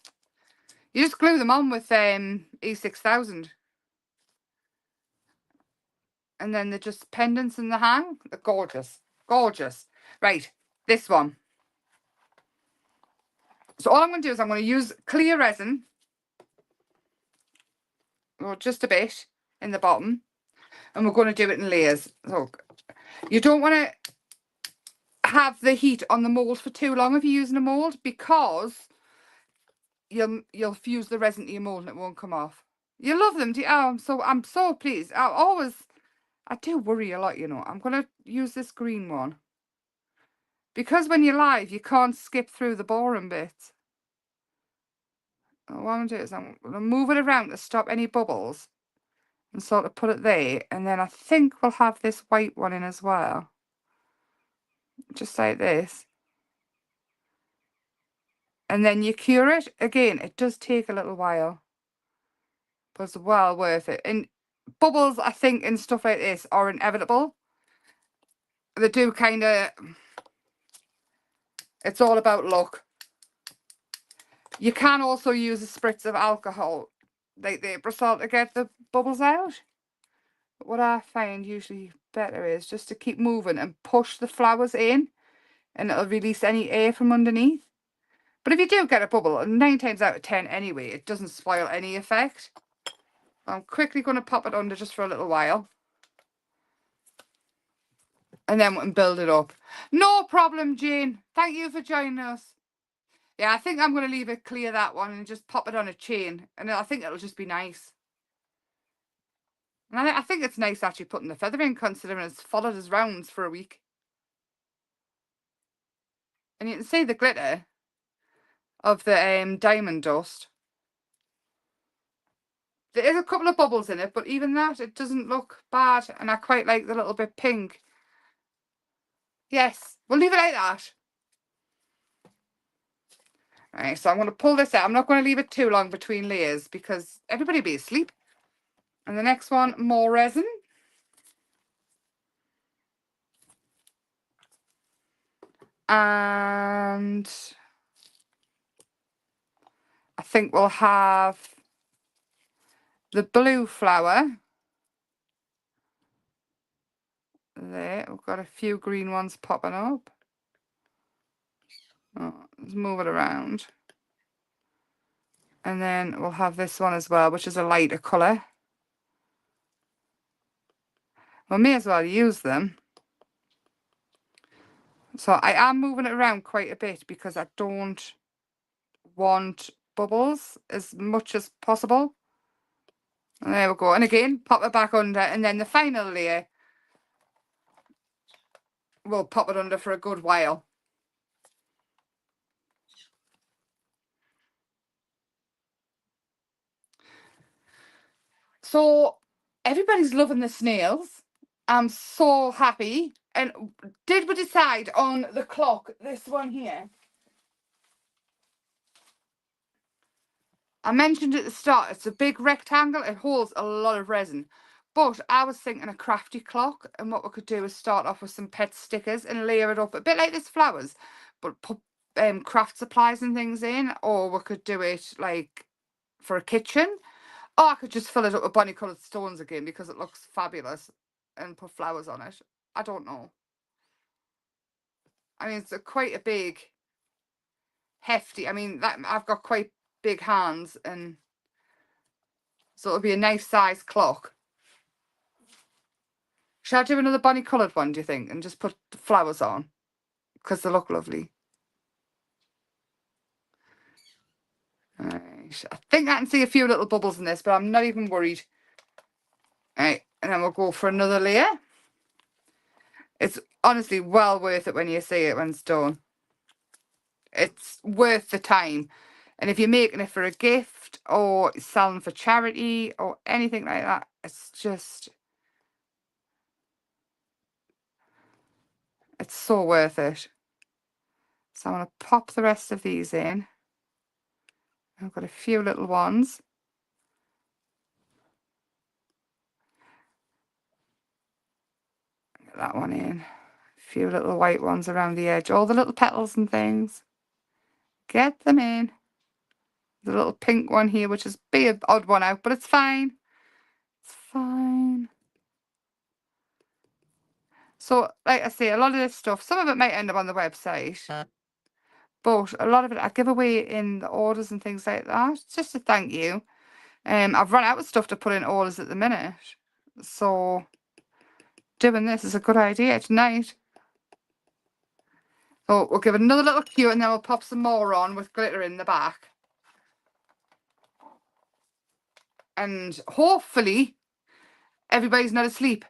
just glue them on with E6000. And then they're just pendants in the hang. They're gorgeous. Gorgeous. Right, this one. So all I'm going to do is I'm going to use clear resin. Or just a bit in the bottom. And we're going to do it in layers. So you don't want to have the heat on the mould for too long if you're using a mould, because you'll fuse the resin to your mould and it won't come off. You love them, do you? Oh, I'm so pleased. I do worry a lot, you know. I'm going to use this green one. Because when you're live, you can't skip through the boring bits. What I'm going to do is I'm going to move it around to stop any bubbles. And sort of put it there. And then I think we'll have this white one in as well. Just like this. And then you cure it. Again, it does take a little while. But it's well worth it. And bubbles, I think, and stuff like this are inevitable. They do kind of... It's all about luck. You can also use a spritz of alcohol, like the Bristol, to get the bubbles out. But what I find usually better is just to keep moving and push the flowers in, and it'll release any air from underneath. But if you do get a bubble, 9 times out of 10 anyway, it doesn't spoil any effect. I'm quickly going to pop it under just for a little while. And then we can build it up. No problem, Jane. Thank you for joining us. Yeah, I think I'm going to leave it clear, that one, and just pop it on a chain. And I think it'll just be nice. And I think it's nice actually putting the feather in, considering it's followed us rounds for a week. And you can see the glitter of the diamond dust. There is a couple of bubbles in it, but even that, it doesn't look bad. And I quite like the little bit pink. Yes, we'll leave it like that. Right, so I'm going to pull this out. I'm not going to leave it too long between layers because everybody will be asleep. And the next one, more resin. And I think we'll have the blue flower. There, we've got a few green ones popping up. Oh, let's move it around. And then we'll have this one as well, which is a lighter colour. We may as well use them. So I am moving it around quite a bit because I don't want bubbles as much as possible. And there we go. And again, pop it back under. And then the final layer, we'll pop it under for a good while. So everybody's loving the snails. I'm so happy. And did we decide on the clock, this one here? I mentioned at the start, it's a big rectangle. It holds a lot of resin. But I was thinking a crafty clock. And what we could do is start off with some pet stickers and layer it up a bit like this flowers. But put craft supplies and things in. Or we could do it like for a kitchen. Or I could just fill it up with bunny coloured stones again because it looks fabulous. And put flowers on it. I don't know. I mean, it's quite a big, hefty. I mean, I've got quite big hands, and so it'll be a nice size clock. Shall I do another bunny coloured one, do you think, and just put the flowers on? Because they look lovely. Right. I think I can see a few little bubbles in this, but I'm not even worried. Right, and then we'll go for another layer. It's honestly well worth it when you see it when it's done. It's worth the time. And if you're making it for a gift or selling for charity or anything like that, it's just, it's so worth it. So I'm going to pop the rest of these in. I've got a few little ones. Get that one in. A few little white ones around the edge. All the little petals and things. Get them in. The little pink one here, which is be an odd one out, but it's fine. It's fine. So, like I say, a lot of this stuff, some of it might end up on the website. But a lot of it I give away in the orders and things like that. It's just a thank you. I've run out of stuff to put in orders at the minute. So doing this is a good idea tonight. So we'll give it another little cue and then we'll pop some more on with glitter in the back. And hopefully everybody's not asleep.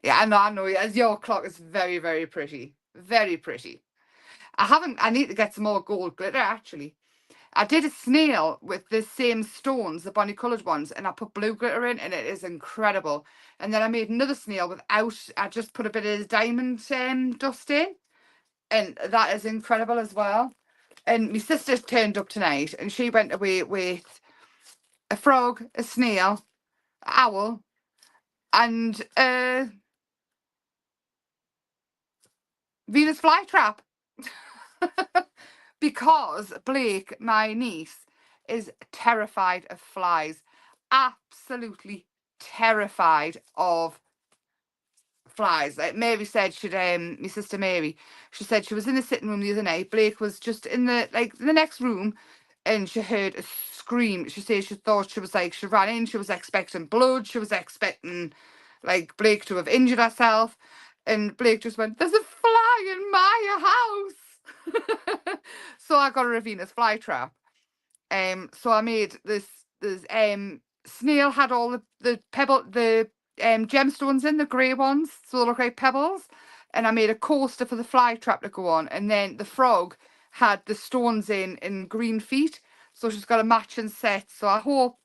Yeah, I know. As your clock is very, very pretty. Very pretty. I need to get some more gold glitter actually. I did a snail with the same stones, the bunny coloured ones, and I put blue glitter in, and it is incredible. And then I made another snail without, I just put a bit of diamond dust in, and that is incredible as well. And my sister turned up tonight, and she went away with a frog, a snail, an owl, and a Venus flytrap. Because Blake, my niece, is terrified of flies. Absolutely terrified of flies. Like Mary said, my sister Mary, she said she was in the sitting room the other night. Blake was just in the next room, and she heard a scream. She said she thought she ran in, she was expecting blood, she was expecting like Blake to have injured herself, and Blake just went, "There's a fly in my house." So I got her a Venus flytrap. So I made this snail had all the gemstones in, the grey ones, so they look like pebbles. And I made a coaster for the fly trap to go on. And then the frog had the stones in green feet. So she's got a matching set. So I hope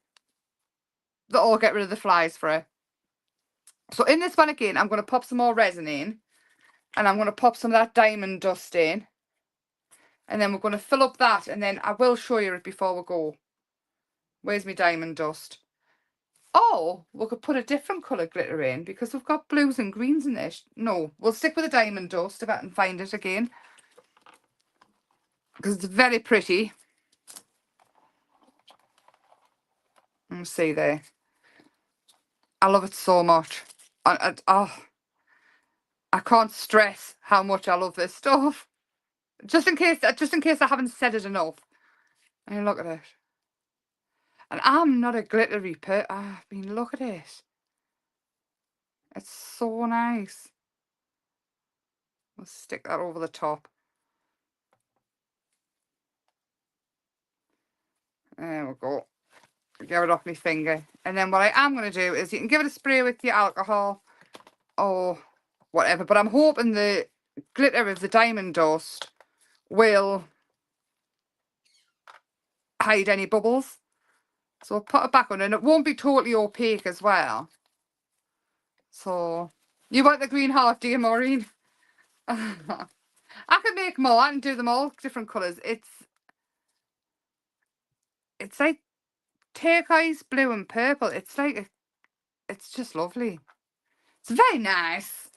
that I'll get rid of the flies for her. So in this one again, I'm going to pop some more resin in. And I'm going to pop some of that diamond dust in. And then we're going to fill up that. And then I will show you it before we go. Where's my diamond dust? Oh, we could put a different colour glitter in because we've got blues and greens in this. No, we'll stick with the diamond dust if I can find it again. Because it's very pretty. Let's see there. I love it so much. I can't stress how much I love this stuff. Just in case I haven't said it enough. And look at it. And I'm not a glittery I mean, look at it. It's so nice. Let's stick that over the top. There we go. Get it off my finger. And then what I am going to do is you can give it a spray with your alcohol or whatever. But I'm hoping the glitter of the diamond dust will hide any bubbles. So I'll put it back on and it won't be totally opaque as well. So you want the green heart, do you, Maureen? I can make more. I can do them all different colours. It's like turquoise, blue and purple. It's like it's just lovely. It's very nice.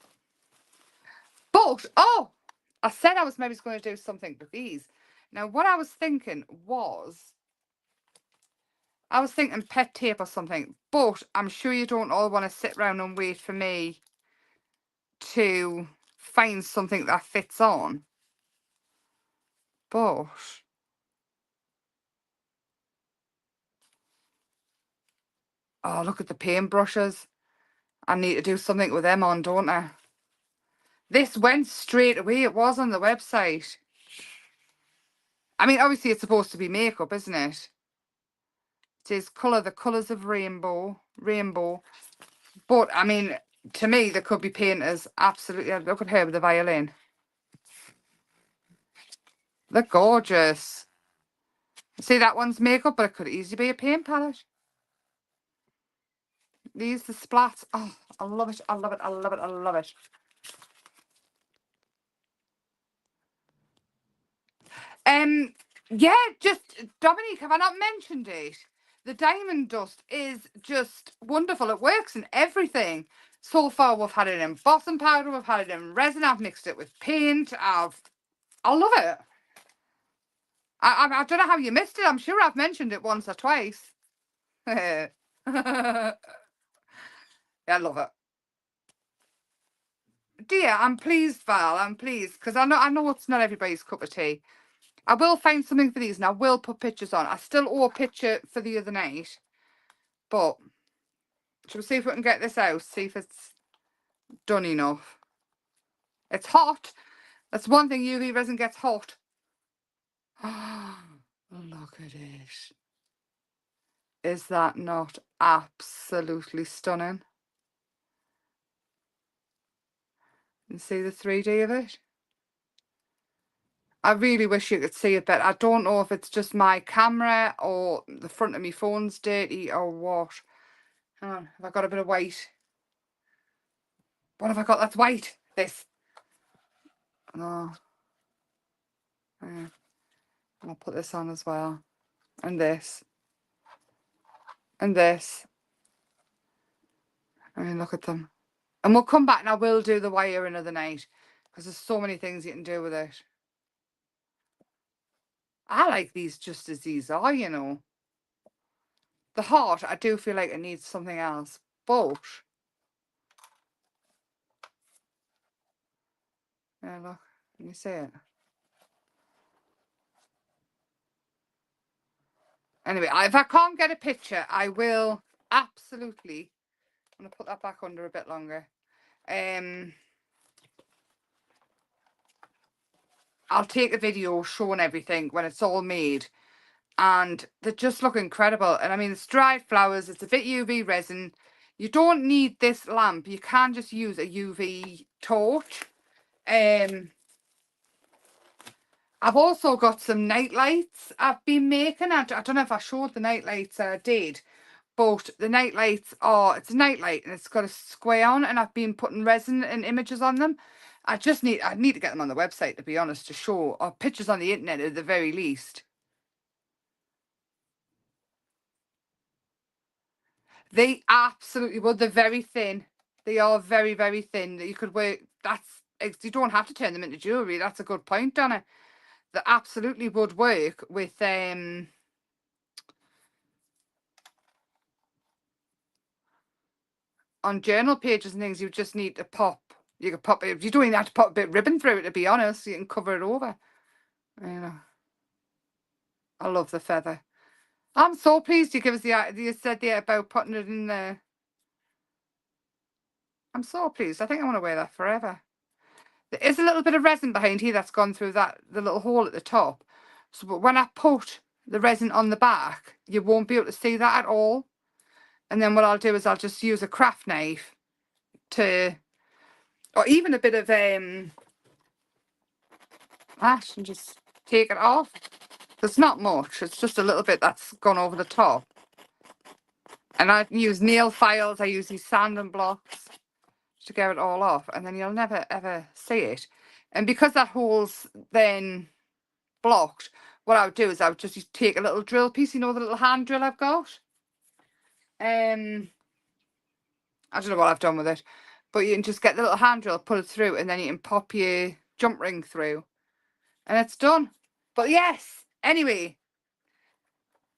But oh, I said I was maybe going to do something with these. Now what I was thinking was pet tape or something, but I'm sure you don't all want to sit around and wait for me to find something that fits on. But oh, look at the paintbrushes. I need to do something with them on, don't I? This went straight away. It was on the website. I mean, obviously it's supposed to be makeup, isn't it? It is the colours of rainbow. But, I mean, to me, there could be painters. Absolutely. Look at her with the violin. They're gorgeous. See, that one's makeup, but it could easily be a paint palette. These, the splats. Oh, I love it. I love it. I love it. I love it. Yeah, just, Dominique, have I not mentioned it? The diamond dust is just wonderful. It works in everything. So far, we've had it in embossing powder. We've had it in resin. I've mixed it with paint. I love it. I don't know how you missed it. I'm sure I've mentioned it once or twice. Yeah, I love it. Dear, I'm pleased, Val. I'm pleased because I know it's not everybody's cup of tea. I will find something for these and I will put pictures on. I still owe a picture for the other night. But shall we see if we can get this out? See if it's done enough. It's hot. That's one thing, UV resin gets hot. Oh, look at it. Is that not absolutely stunning? You see the 3D of it? I really wish you could see it better. I don't know if it's just my camera or the front of my phone's dirty or what. Hang on, have I got a bit of white? What have I got that's white? This. Oh. Yeah. And I'll put this on as well. And this. And this. I mean, look at them. And we'll come back and I will do the wire another night. Because there's so many things you can do with it. I like these just as these are, you know. The heart, I do feel like it needs something else. But yeah, look, can you see it? Anyway, if I can't get a picture, I will absolutely. I'm gonna put that back under a bit longer. I'll take a video showing everything when it's all made, and they just look incredible. And I mean, it's dried flowers. It's a bit UV resin. You don't need this lamp. You can just use a UV torch. I've also got some night lights I've been making. I don't know if I showed the night lights. I did. But the night lights are, it's a night light and it's got a square on, and I've been putting resin and images on them. I need to get them on the website, to be honest, to show, or pictures on the internet at the very least. They absolutely would. They're very thin. They are very, very thin. You could wear, you don't have to turn them into jewellery. That's a good point, Donna. They absolutely would work with, on journal pages and things. You just need to you could pop it, you don't even have to pop a bit of ribbon through it, to be honest. You can cover it over. You know, I love the feather. I'm so pleased you give us you said about putting it in there. I'm so pleased. I think I want to wear that forever. There is a little bit of resin behind here that's gone through the little hole at the top. So, but when I put the resin on the back, you won't be able to see that at all. And then what I'll do is I'll just use a craft knife to, or even a bit of ash, and just take it off. There's not much. It's just a little bit that's gone over the top. And I use nail files. I use these sanding blocks to get it all off, and then you'll never ever see it. And because that hole's then blocked, what I would do is I would just take a little drill piece, you know, the little hand drill I've got. I don't know what I've done with it, but you can just get the little hand drill, put it through, and then you can pop your jump ring through, and it's done. But yes, anyway,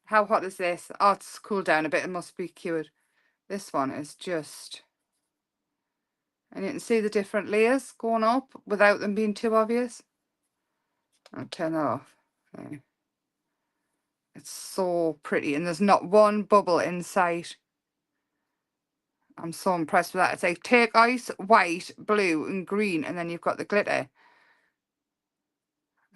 how hot is this? Oh, it's cooled down a bit. It must be cured. This one is just, and you can see the different layers going up without them being too obvious. I'll turn that off. Okay. It's so pretty, and there's not one bubble in sight. I'm so impressed with that. It's like turquoise, white, blue, and green, and then you've got the glitter.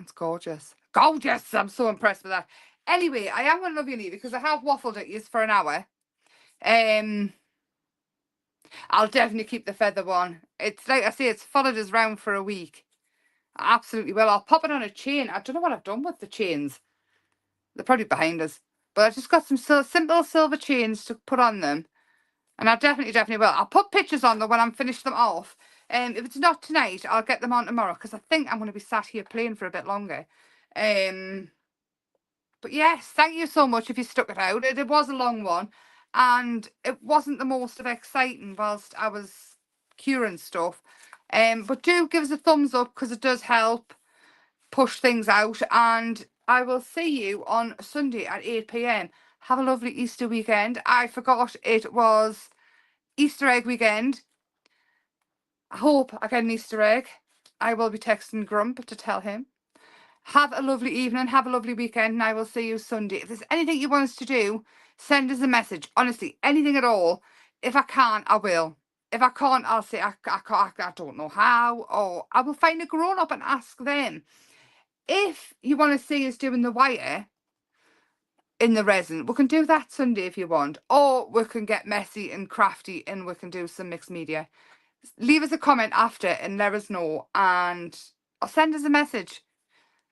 It's gorgeous. Gorgeous! I'm so impressed with that. Anyway, I am going to love you, Lee, because I have waffled at you for an hour. I'll definitely keep the feather one. It's like I say, it's followed us round for a week. I absolutely will. I'll pop it on a chain. I don't know what I've done with the chains. They're probably behind us. But I've just got some simple silver chains to put on them. And I definitely will. I'll put pictures on them when I'm finished them off. If it's not tonight, I'll get them on tomorrow, because I think I'm going to be sat here playing for a bit longer. But yes, thank you so much if you stuck it out. It was a long one, and it wasn't the most of exciting whilst I was curing stuff. But do give us a thumbs up, because it does help push things out. And I will see you on Sunday at 8 p.m. Have a lovely Easter weekend. I forgot it was Easter egg weekend. I hope I get an Easter egg. I will be texting Grump to tell him. Have a lovely evening. Have a lovely weekend. And I will see you Sunday. If there's anything you want us to do, send us a message. Honestly, anything at all. If I can't, I will. If I can't, I'll say I don't know how. Or I will find a grown-up and ask them. If you want to see us doing the wire in the resin, we can do that Sunday if you want. Or we can get messy and crafty and we can do some mixed media. Leave us a comment after and let us know. And I'll send us a message.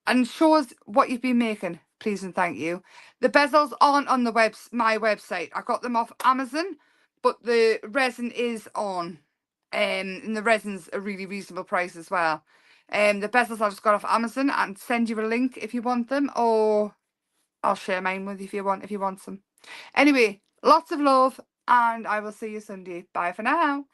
And show us what you've been making, please and thank you. The bezels aren't on the my website. I got them off Amazon, but the resin is on. And the resin's a really reasonable price as well. The bezels I just got off Amazon, and send you a link if you want them, or I'll share mine with you if you want some. Anyway, lots of love, and I will see you Sunday. Bye for now.